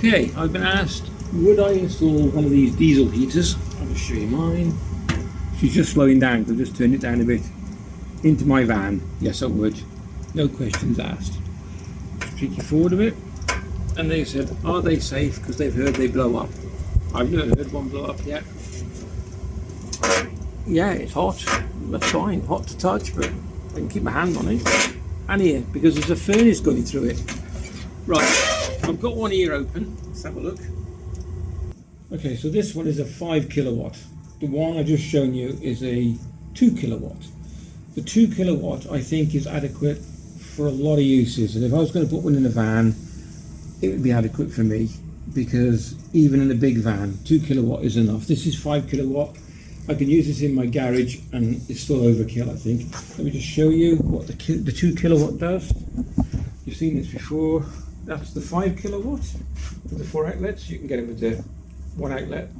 Okay, I've been asked, would I install one of these diesel heaters? I'll just show you mine. She's just slowing down, so I've just turned it down a bit. Into my van. Yes, I would. No questions asked. Just peek you forward a bit. And they said, are they safe? Because they've heard they blow up. I've never heard one blow up yet. Yeah, it's hot. That's fine. Hot to touch, but I can keep my hand on it. And here, because there's a furnace going through it. Right, I've got one ear open. Let's have a look. Okay, so this one is a 5 kilowatt. The one I just shown you is a 2 kilowatt. The 2 kilowatt I think is adequate for a lot of uses, and if I was going to put one in a van, it would be adequate for me, because even in a big van 2 kilowatt is enough. This is 5 kilowatt. I can use this in my garage and it's still overkill, I think. Let me just show you what the 2 kilowatt does. You've seen this before. That's the 5 kilowatt with the 4 outlets. You can get it with the 1 outlet.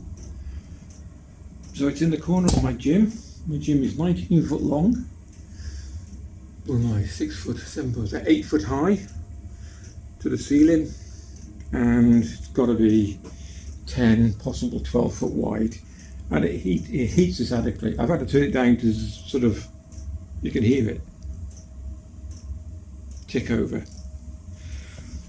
So it's in the corner of my gym. My gym is 19 foot long. What am I? 6 foot, 7 foot, 8 foot high to the ceiling, and it's got to be 10, possible 12 foot wide, and it heats this adequately. I've had to turn it down to sort of, you can hear it tick over.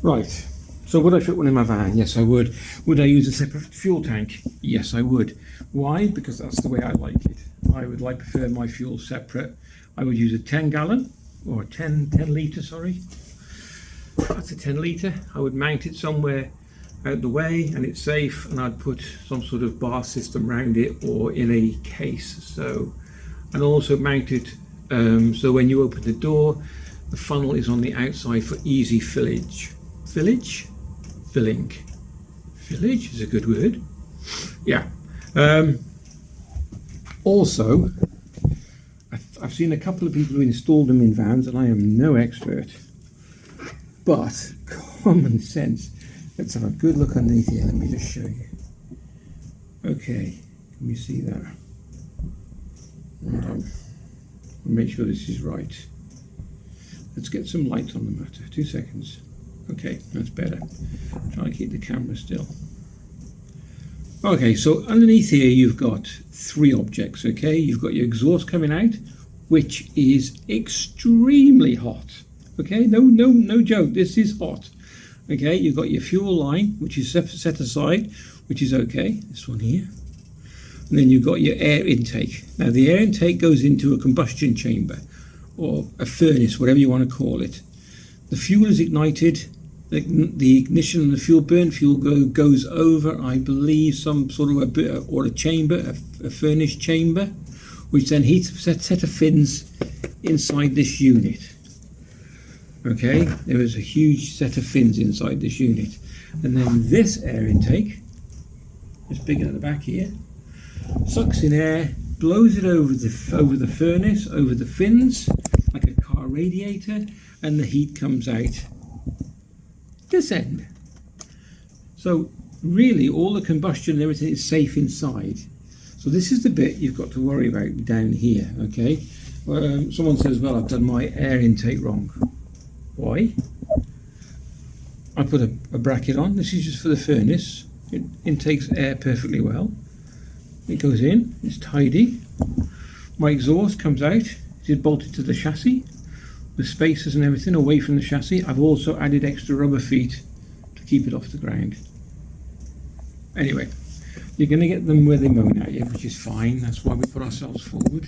Right, so would I fit one in my van? Yes, I would. Would I use a separate fuel tank? Yes, I would. Why? Because that's the way I like it. I would prefer my fuel separate. I would use a 10 gallon or 10 litre, sorry. That's a 10 litre. I would mount it somewhere out the way and it's safe, and I'd put some sort of bar system around it or in a case. So, and also mount it so when you open the door, the funnel is on the outside for easy fillage. Filling is a good word. Yeah. Also, I've seen a couple of people who installed them in vans, and I am no expert, but common sense. Let's have a good look underneath here. Let me just show you. Okay, can you see that? Hold on. Make sure this is right. Let's get some light on the matter. 2 seconds. Okay, that's better. Try to keep the camera still. Okay, so underneath here you've got 3 objects, okay? You've got your exhaust coming out, which is extremely hot. Okay, no joke, this is hot. Okay, you've got your fuel line, which is set aside, which is okay, this one here. And then you've got your air intake. Now the air intake goes into a combustion chamber, or a furnace, whatever you want to call it. The fuel is ignited, the ignition and the fuel goes over, I believe, some sort of a chamber, a furnace chamber, which then heats a set of fins inside this unit. Okay, there is a huge set of fins inside this unit, and then this air intake, it's bigger at the back here, sucks in air, blows it over the furnace, over the fins, like a car radiator, and the heat comes out this end. So really all the combustion and everything is safe inside. So this is the bit you've got to worry about down here, okay? Someone says, well, I've done my air intake wrong. Why? I put a bracket on. This is just for the furnace. It intakes air perfectly well. It goes in, it's tidy. My exhaust comes out, it is bolted to the chassis, with spacers and everything away from the chassis. I've also added extra rubber feet to keep it off the ground. Anyway, you're going to get them where they moan at you, which is fine. That's why we put ourselves forward.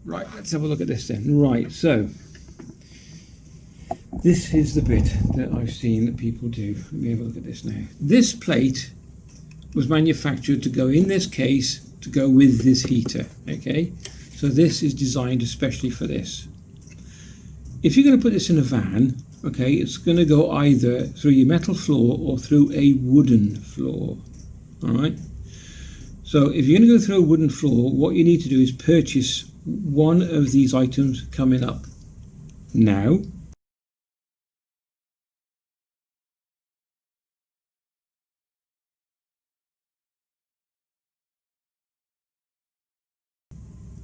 Right, let's have a look at this then. Right, so this is the bit that I've seen that people do. Let me have a look at this now. This plate was manufactured to go in this case to go with this heater, okay? So this is designed especially for this. If you're going to put this in a van, okay, it's going to go either through your metal floor or through a wooden floor, all right? So if you're going to go through a wooden floor, what you need to do is purchase one of these items coming up now.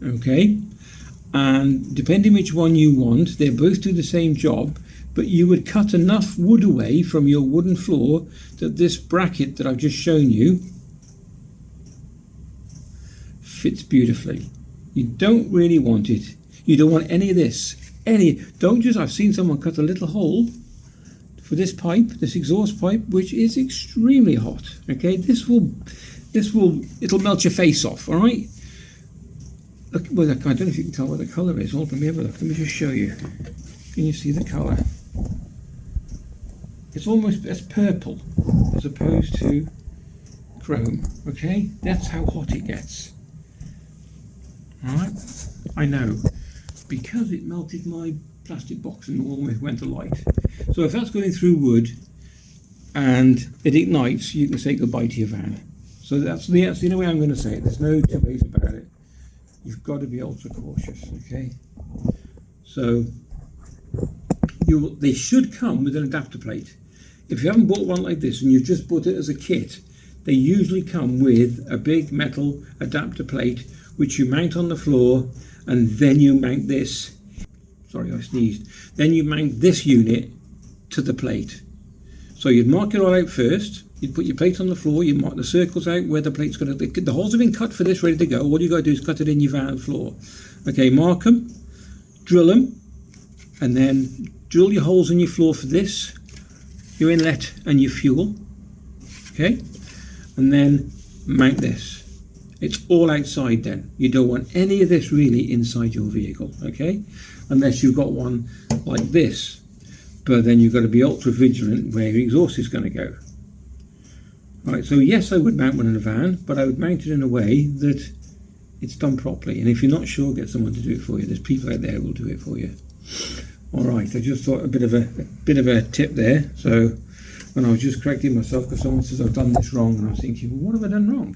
Okay, and depending which one you want, they both do the same job, but you would cut enough wood away from your wooden floor that this bracket that I've just shown you fits beautifully. You don't really want it. You don't want any of this. I've seen someone cut a little hole for this pipe, this exhaust pipe, which is extremely hot. Okay, it'll melt your face off. All right. Look, well, I don't know if you can tell what the colour is. Hold on, let me have a look. Let me just show you. Can you see the colour? It's purple as opposed to chrome. Okay, that's how hot it gets. All right, I know, because it melted my plastic box and almost went to light. So if that's going through wood and it ignites, you can say goodbye to your van. So that's the only way I'm going to say it. There's no two ways about it. You've got to be ultra cautious, okay? So they should come with an adapter plate. If you haven't bought one like this and you've just bought it as a kit, they usually come with a big metal adapter plate which you mount on the floor, and then you mount this. Sorry, I sneezed. Then you mount this unit to the plate. So you'd mark it all out first. You'd put your plate on the floor. You mark the circles out where the plate's going to. The holes have been cut for this, ready to go. All you got to do is cut it in your van floor. Okay, mark them, drill them, and then drill your holes in your floor for this, your inlet and your fuel. Okay, and then mount this. It's all outside then. You don't want any of this really inside your vehicle, okay? Unless you've got one like this. But then you've got to be ultra vigilant where your exhaust is going to go. All right, so yes, I would mount one in a van, but I would mount it in a way that it's done properly. And if you're not sure, get someone to do it for you. There's people out there who will do it for you. All right, I just thought a bit of a tip there. So when I was just correcting myself because someone says I've done this wrong, and I was thinking, well, what have I done wrong?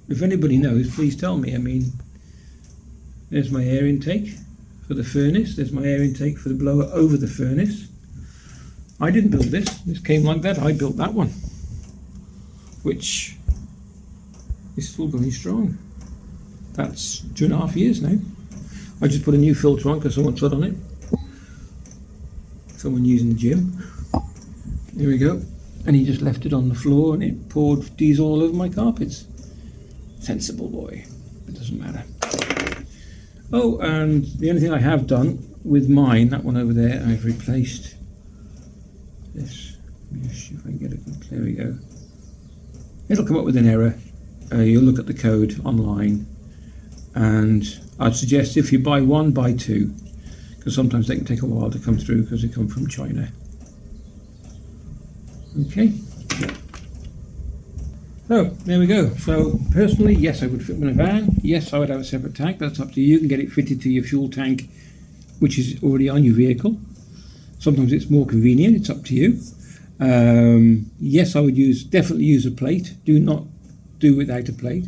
If anybody knows, please tell me. I mean, there's my air intake for the furnace. There's my air intake for the blower over the furnace. I didn't build this. This came like that. I built that one, which is still going strong. That's 2.5 years now. I just put a new filter on because someone trod on it. Someone using the gym. There we go. And he just left it on the floor and it poured diesel all over my carpets. Sensible boy. It doesn't matter. Oh, and the only thing I have done with mine, that one over there, I've replaced this. Let me just see if I can get it. There we go. It'll come up with an error. You'll look at the code online, and I'd suggest if you buy one, buy two, because sometimes they can take a while to come through because they come from China. Okay. So there we go. So personally, yes, I would fit them in a van. Yes, I would have a separate tank. That's up to you. You can get it fitted to your fuel tank, which is already on your vehicle. Sometimes it's more convenient. It's up to you. Yes, I would definitely use a plate. Do not do without a plate.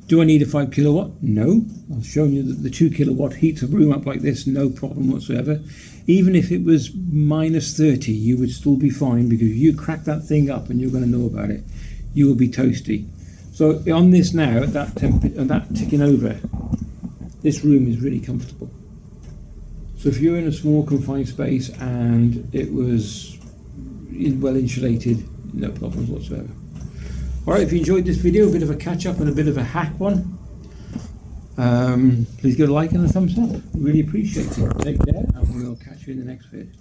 Do I need a 5 kilowatt? No. I've shown you that the 2 kilowatt heats a room up like this, no problem whatsoever. Even if it was minus 30, you would still be fine, because if you crack that thing up and you're going to know about it, you will be toasty. So on this now, at that ticking over, this room is really comfortable. So if you're in a small confined space and it was well insulated, no problems whatsoever. Alright, if you enjoyed this video, a bit of a catch up and a bit of a hack one, please give a like and a thumbs up. Really appreciate it. Take care, and we'll catch you in the next vid.